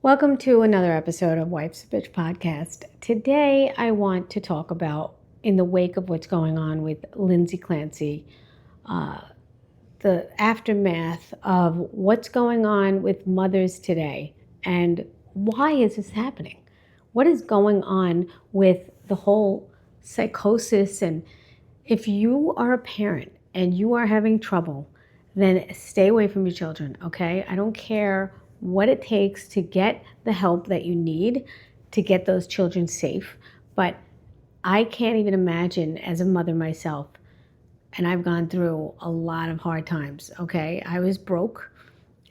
Welcome to another episode of Wife's a Bitch podcast. Today, I want to talk about, in the wake of what's going on with Lindsay Clancy, the aftermath of what's going on with mothers today and why is this happening? What is going on with the whole psychosis? And if you are a parent and you are having trouble, then stay away from your children, okay? I don't care what it takes to get the help that you need to get those children safe. But I can't even imagine, as a mother myself, and I've gone through a lot of hard times, okay? I was broke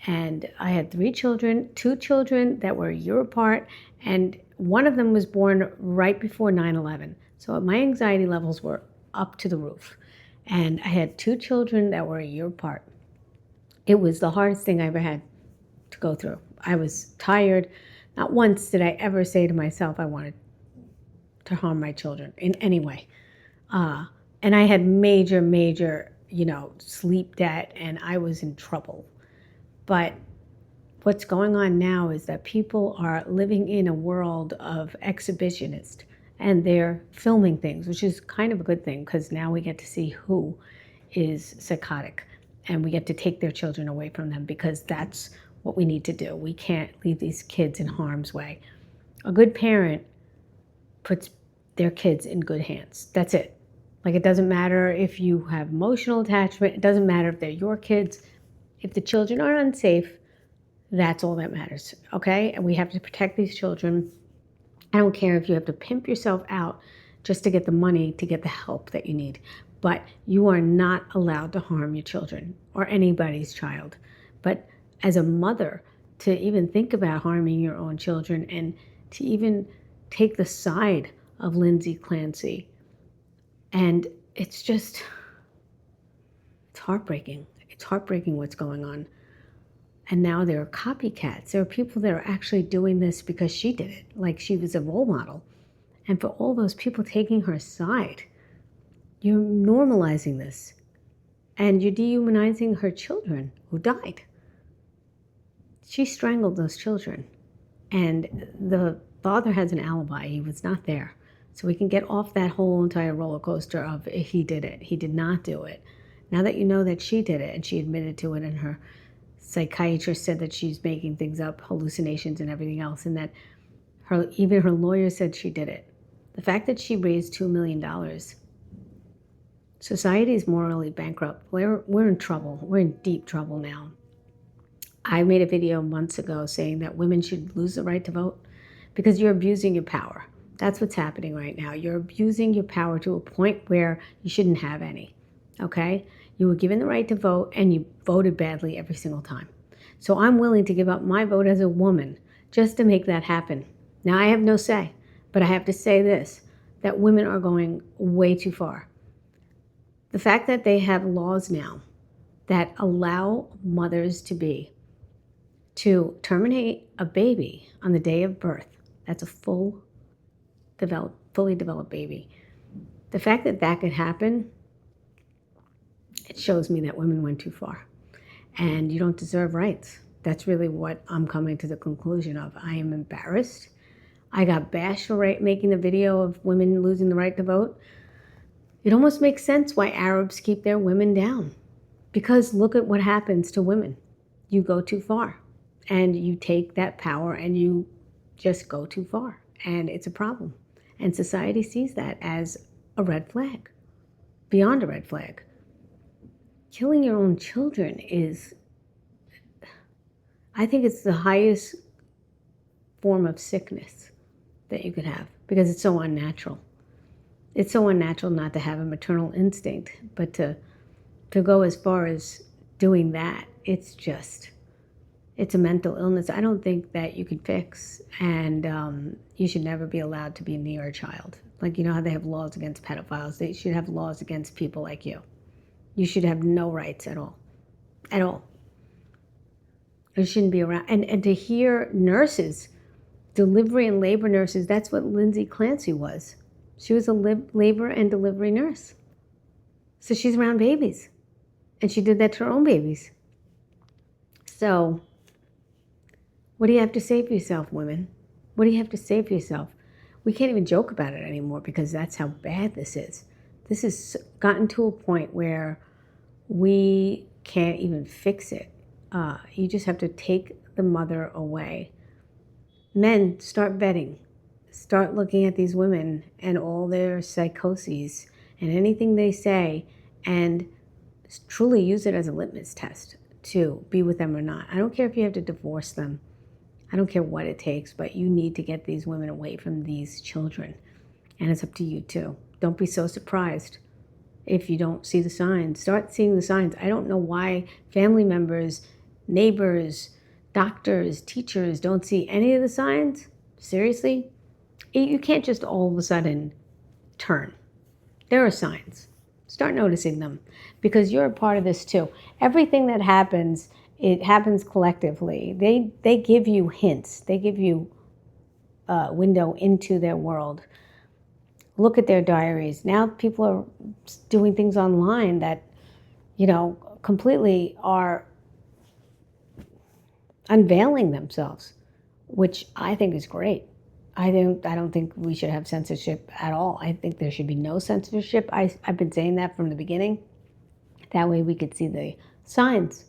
and I had 3 children, 2 children that were a year apart, and one of them was born right before 9/11. So my anxiety levels were up to the roof. And I had 2 children that were a year apart. It was the hardest thing I ever had to go through. I was tired. Not once did I ever say to myself I wanted to harm my children in any way. And I had major, sleep debt, and I was in trouble. But what's going on now is that people are living in a world of exhibitionists, and they're filming things, which is kind of a good thing because now we get to see who is psychotic, and we get to take their children away from them because that's what we need to do. We can't leave these kids in harm's way. A good parent puts their kids in good hands. That's it. Like, it doesn't matter if you have emotional attachment. It doesn't matter if they're your kids. If the children are unsafe, that's all that matters, okay? And we have to protect these children. I don't care if you have to pimp yourself out just to get the money to get the help that you need. But you are not allowed to harm your children or anybody's child. But as a mother, to even think about harming your own children and to even take the side of Lindsay Clancy, and it's heartbreaking. It's heartbreaking what's going on. And now there are copycats. There are people that are actually doing this because she did it, like she was a role model. And for all those people taking her side, you're normalizing this. And you're dehumanizing her children who died. She strangled those children. And the father has an alibi. He was not there. So we can get off that whole entire roller coaster of he did it. He did not do it. Now that you know that she did it and she admitted to it, and her psychiatrist said that she's making things up, hallucinations and everything else, and that even her lawyer said she did it. The fact that she raised $2 million, society is morally bankrupt. We're in trouble. We're in deep trouble now. I made a video months ago saying that women should lose the right to vote because you're abusing your power. That's what's happening right now. You're abusing your power to a point where you shouldn't have any, okay? You were given the right to vote and you voted badly every single time. So I'm willing to give up my vote as a woman just to make that happen. Now, I have no say, but I have to say this, that women are going way too far. The fact that they have laws now that allow mothers to terminate a baby on the day of birth, that's a fully developed baby. The fact that that could happen, it shows me that women went too far. And you don't deserve rights. That's really what I'm coming to the conclusion of. I am embarrassed. I got bashed for making the video of women losing the right to vote. It almost makes sense why Arabs keep their women down. Because look at what happens to women. You go too far. And you take that power and you just go too far. And it's a problem. And society sees that as a red flag, beyond a red flag. Killing your own children is, I think it's the highest form of sickness that you could have because it's so unnatural. It's so unnatural not to have a maternal instinct, but to go as far as doing that, it's a mental illness I don't think that you can fix, and you should never be allowed to be near a child. Like, you know how they have laws against pedophiles? They should have laws against people like you. You should have no rights at all. At all. You shouldn't be around. And to hear nurses, delivery and labor nurses, that's what Lindsay Clancy was. She was a labor and delivery nurse. So she's around babies. And she did that to her own babies. So What do you have to say for yourself, women? What do you have to say for yourself? We can't even joke about it anymore because that's how bad this is. This has gotten to a point where we can't even fix it. You just have to take the mother away. Men, start vetting. Start looking at these women and all their psychoses and anything they say and truly use it as a litmus test to be with them or not. I don't care if you have to divorce them. I don't care what it takes, but you need to get these women away from these children. And it's up to you too. Don't be so surprised if you don't see the signs. Start seeing the signs. I don't know why family members, neighbors, doctors, teachers don't see any of the signs. Seriously? You can't just all of a sudden turn. There are signs. Start noticing them because you're a part of this too. Everything that happens, it happens collectively. They give you hints. They give you a window into their world. Look at their diaries. Now people are doing things online that, completely are unveiling themselves, which I think is great. I don't think we should have censorship at all. I think there should be no censorship. I've been saying that from the beginning. That way we could see the signs.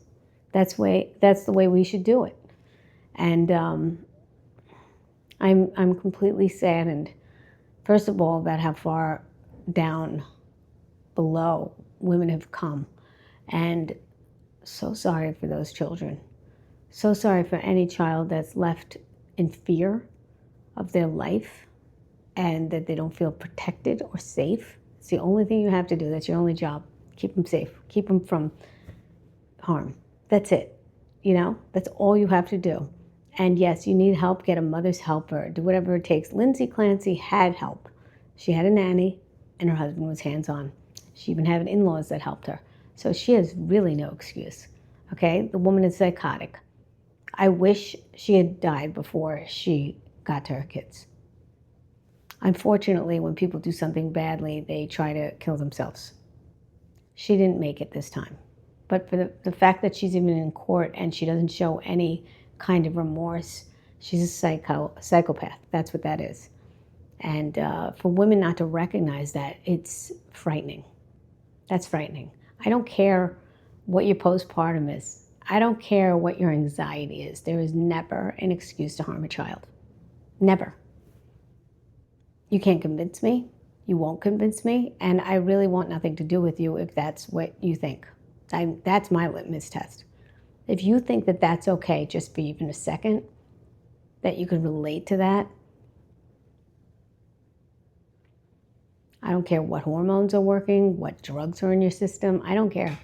That's the way we should do it. And I'm completely saddened, first of all, about how far down below women have come. And so sorry for those children. So sorry for any child that's left in fear of their life and that they don't feel protected or safe. It's the only thing you have to do. That's your only job. Keep them safe. Keep them from harm. That's it. That's all you have to do. And yes, you need help. Get a mother's helper. Do whatever it takes. Lindsay Clancy had help. She had a nanny and her husband was hands-on. She even had in-laws that helped her. So she has really no excuse. Okay? The woman is psychotic. I wish she had died before she got to her kids. Unfortunately, when people do something badly, they try to kill themselves. She didn't make it this time. But for the fact that she's even in court and she doesn't show any kind of remorse, she's a psychopath. That's what that is. And for women not to recognize that, it's frightening. That's frightening. I don't care what your postpartum is. I don't care what your anxiety is. There is never an excuse to harm a child. Never. You can't convince me. You won't convince me. And I really want nothing to do with you if that's what you think. That's my litmus test. If you think that that's okay just for even a second, that you can relate to that, I don't care what hormones are working, what drugs are in your system. I don't care.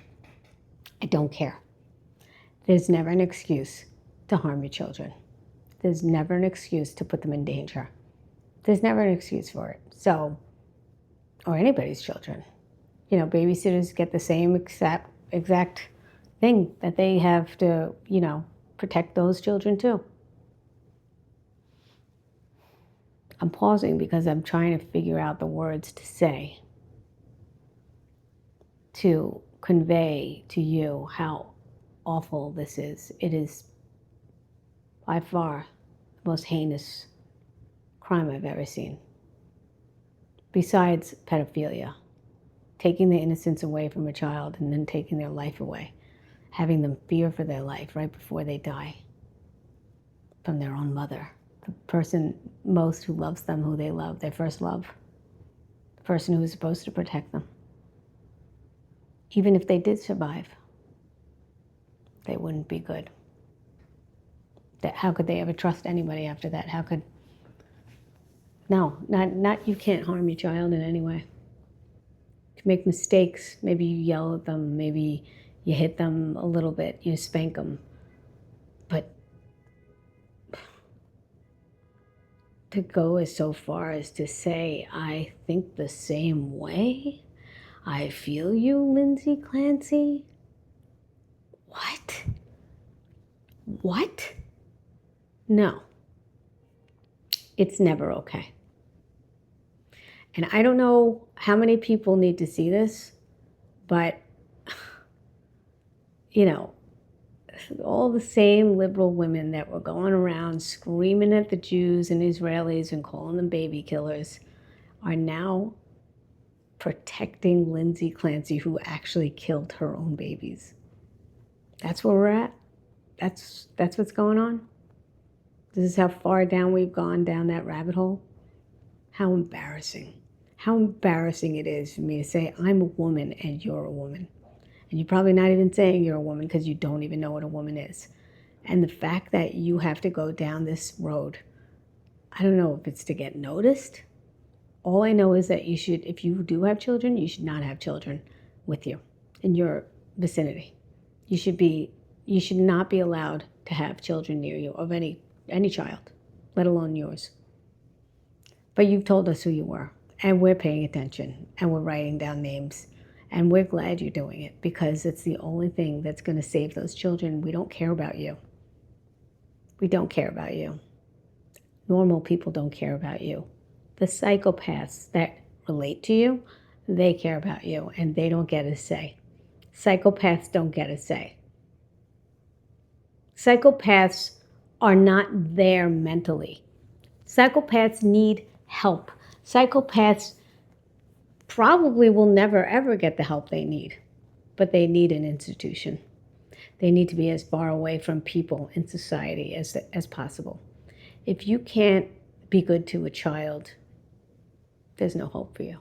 I don't care. There's never an excuse to harm your children. There's never an excuse to put them in danger. There's never an excuse for it. So, or anybody's children. Babysitters get the same exact thing that they have to, protect those children too. I'm pausing because I'm trying to figure out the words to say to convey to you how awful this is. It is by far the most heinous crime I've ever seen. Besides pedophilia, taking the innocence away from a child and then taking their life away, having them fear for their life right before they die from their own mother, the person most who loves them, who they love, their first love, the person who is supposed to protect them. Even if they did survive, they wouldn't be good. How could they ever trust anybody after that? How could... No, not you can't harm your child in any way. You make mistakes. Maybe you yell at them. Maybe you hit them a little bit. You spank them. But to go as so far as to say, I think the same way? I feel you, Lindsay Clancy? What? What? No. It's never okay. And I don't know how many people need to see this, but, all the same liberal women that were going around screaming at the Jews and Israelis and calling them baby killers are now protecting Lindsay Clancy, who actually killed her own babies. That's where we're at. That's what's going on. This is how far down we've gone down that rabbit hole. How embarrassing. How embarrassing it is for me to say I'm a woman and you're a woman. And you're probably not even saying you're a woman because you don't even know what a woman is. And the fact that you have to go down this road, I don't know if it's to get noticed. All I know is that you should, if you do have children, you should not have children with you in your vicinity. You should not be allowed to have children near you of any child, let alone yours. But you've told us who you were, and we're paying attention, and we're writing down names, and we're glad you're doing it because it's the only thing that's going to save those children. We don't care about you. We don't care about you. Normal people don't care about you. The psychopaths that relate to you, they care about you, and they don't get a say. Psychopaths don't get a say. Psychopaths are not there mentally. Psychopaths need help. Psychopaths probably will never, ever get the help they need, but they need an institution. They need to be as far away from people in society as possible. If you can't be good to a child, there's no hope for you.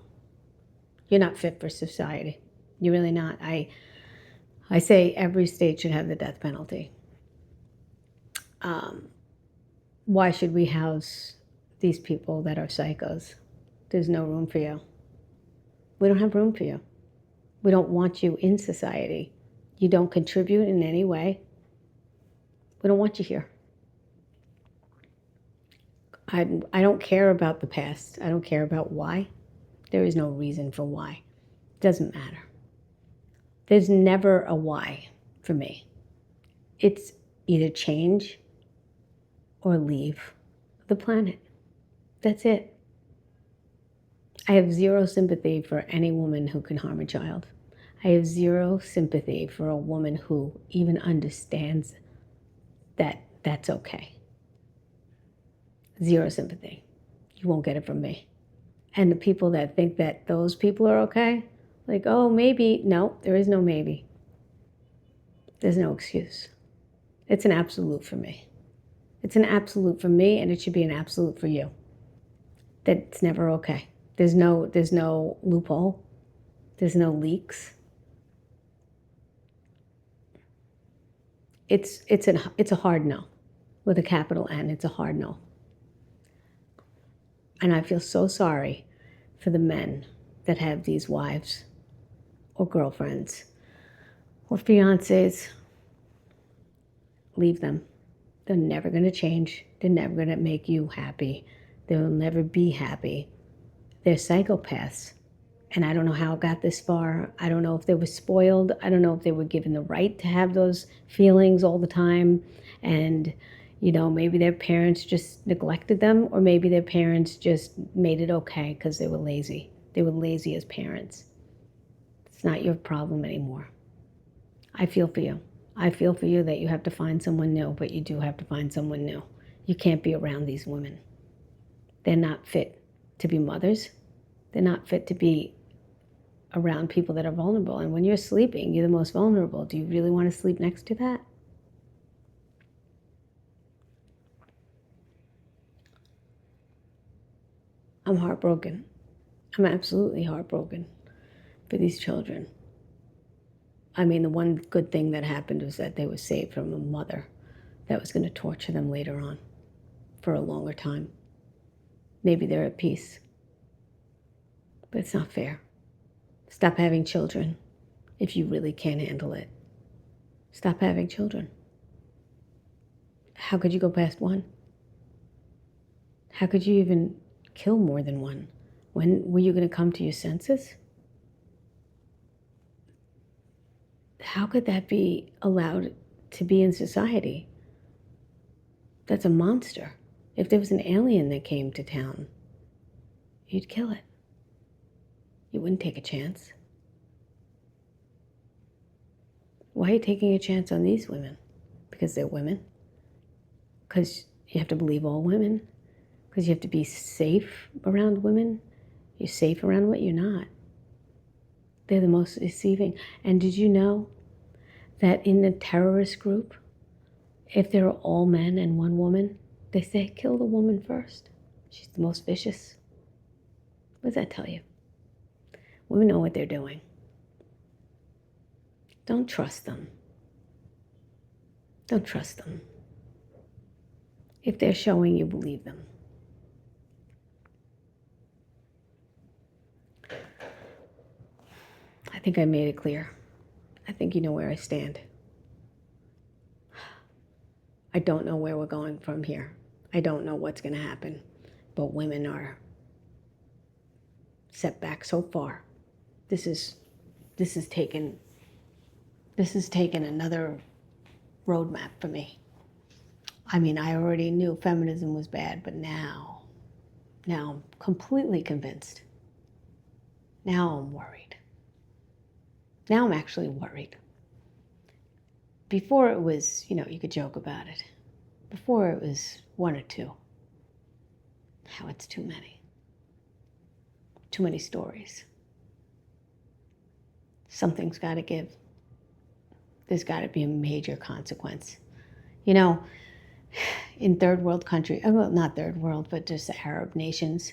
You're not fit for society. You're really not. I say every state should have the death penalty. Why should we house these people that are psychos? There's no room for you. We don't have room for you. We don't want you in society. You don't contribute in any way. We don't want you here. I don't care about the past. I don't care about why. There is no reason for why. It doesn't matter. There's never a why for me. It's either change or leave the planet. That's it. I have zero sympathy for any woman who can harm a child. I have zero sympathy for a woman who even understands that that's okay. Zero sympathy. You won't get it from me. And the people that think that those people are okay, like, oh, maybe. No, there is no maybe. There's no excuse. It's an absolute for me. It's an absolute for me, and it should be an absolute for you. That it's never okay. There's no loophole. There's no leaks. It's a hard no. With a capital N, it's a hard no. And I feel so sorry for the men that have these wives or girlfriends or fiancés. Leave them. They're never going to change. They're never going to make you happy. They'll never be happy. They're psychopaths. And I don't know how it got this far. I don't know if they were spoiled. I don't know if they were given the right to have those feelings all the time. And, maybe their parents just neglected them, or maybe their parents just made it okay because they were lazy. They were lazy as parents. It's not your problem anymore. I feel for you. I feel for you that you have to find someone new, but you do have to find someone new. You can't be around these women. They're not fit to be mothers. They're not fit to be around people that are vulnerable. And when you're sleeping, you're the most vulnerable. Do you really want to sleep next to that? I'm heartbroken. I'm absolutely heartbroken for these children. I mean, the one good thing that happened was that they were saved from a mother that was going to torture them later on for a longer time. Maybe they're at peace. But it's not fair. Stop having children if you really can't handle it. Stop having children. How could you go past one? How could you even kill more than one? When were you going to come to your senses? How could that be allowed to be in society? That's a monster. If there was an alien that came to town, you'd kill it. You wouldn't take a chance. Why are you taking a chance on these women? because they're women, because you have to believe all women, because you have to be safe around women. You're safe around what you're not. They're the most deceiving. And did you know that in the terrorist group, if they're all men and one woman, they say kill the woman first. She's the most vicious. What does that tell you? Women know what they're doing. Don't trust them. Don't trust them. If they're showing you, believe them. I think I made it clear. I think you know where I stand. I don't know where we're going from here. I don't know what's going to happen. But women are set back so far. This is taken another roadmap for me. I mean, I already knew feminism was bad, but now I'm completely convinced. Now I'm worried. Now I'm actually worried. Before it was, you could joke about it. Before it was one or two. Now it's too many. Too many stories. Something's got to give. There's got to be a major consequence. In third world country, well, not third world, but just the Arab nations,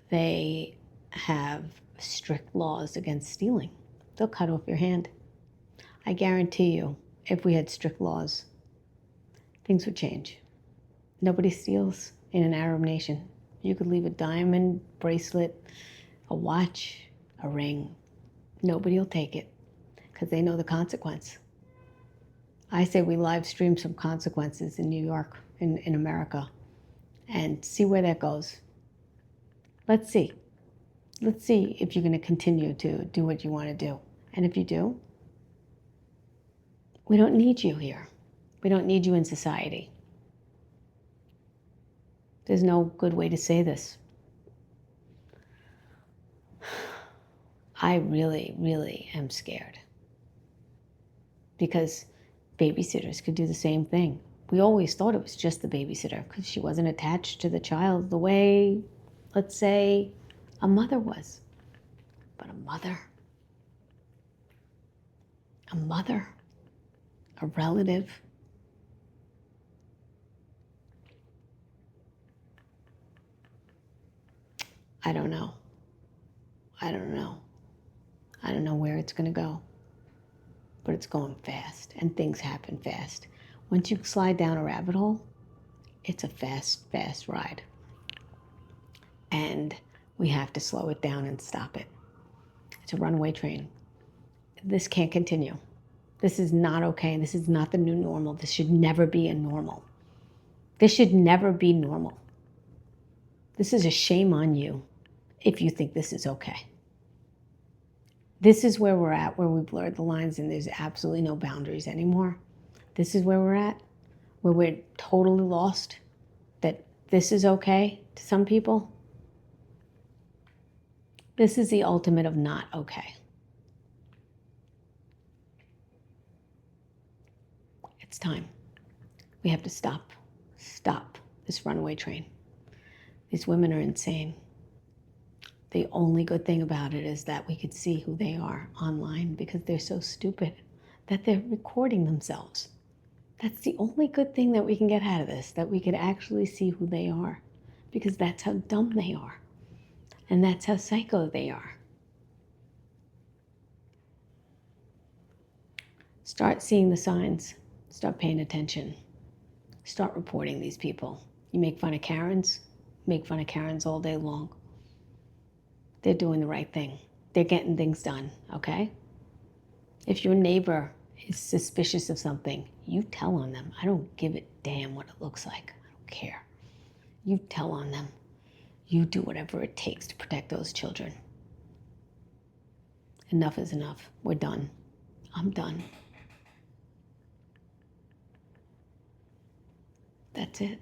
they have strict laws against stealing. They'll cut off your hand. I guarantee you, if we had strict laws, things would change. Nobody steals in an Arab nation. You could leave a diamond bracelet, a watch, a ring. Nobody will take it because they know the consequence. I say we live stream some consequences in New York, in America, and see where that goes. Let's see. Let's see if you're going to continue to do what you want to do. And if you do, we don't need you here. We don't need you in society. There's no good way to say this. I really, really am scared. Because babysitters could do the same thing. We always thought it was just the babysitter because she wasn't attached to the child the way, let's say, a mother was. But a mother, a relative, I don't know. I don't know where it's going to go. But it's going fast, and things happen fast. Once you slide down a rabbit hole, it's a fast, fast ride. And we have to slow it down and stop it. It's a runaway train. This can't continue. This is not okay. This is not the new normal. This should never be a normal. This should never be normal. This is a shame on you if you think this is okay. This is where we're at, where we blurred the lines and there's absolutely no boundaries anymore. This is where we're at, where we're totally lost, that this is okay to some people. This is the ultimate of not okay. It's time. We have to stop this runaway train. These women are insane. The only good thing about it is that we could see who they are online because they're so stupid that they're recording themselves. That's the only good thing that we can get out of this, that we could actually see who they are because that's how dumb they are. And that's how psycho they are. Start seeing the signs. Start paying attention. Start reporting these people. You make fun of Karens? Make fun of Karens all day long. They're doing the right thing. They're getting things done, okay? If your neighbor is suspicious of something, you tell on them. I don't give a damn what it looks like. I don't care. You tell on them. You do whatever it takes to protect those children. Enough is enough. We're done. I'm done. That's it.